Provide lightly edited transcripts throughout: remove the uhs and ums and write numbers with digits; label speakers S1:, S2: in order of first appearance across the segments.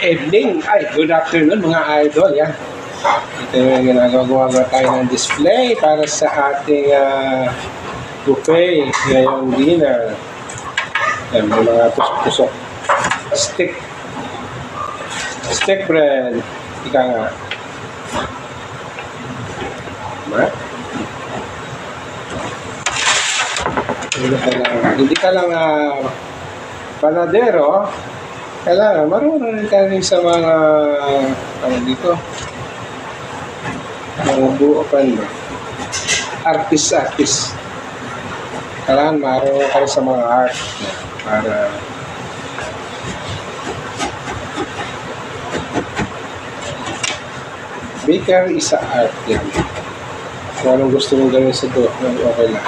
S1: Evening, good afternoon mga idol, yan. Ito yung ginagawa tayo ng display para sa ating buffet ngayong dinner. Yan, may mga tusok-tusok. Steak bread. Ika nga. Hindi ka lang panadero, kailangan marunong ka rin sa mga dito mga buupan mo artist kailangan marunong ka rin sa mga art para baker is a art yan. Kung anong gusto mong gawin sa doon, okay lang.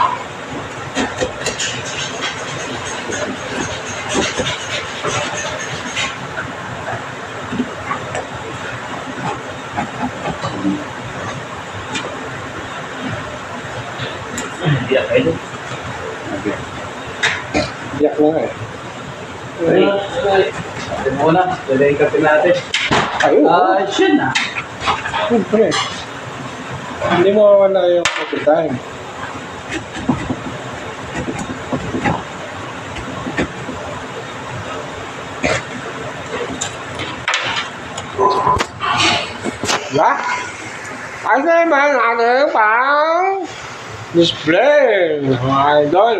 S2: Biyak kayo.
S1: Biyak na eh.
S2: Ate muna, dala yung kape natin.
S1: Ayun.
S2: Siya na.
S1: Siyempre. Hindi mo mawala yung coffee time. Lah? Ano naman ating pang display, mga idol?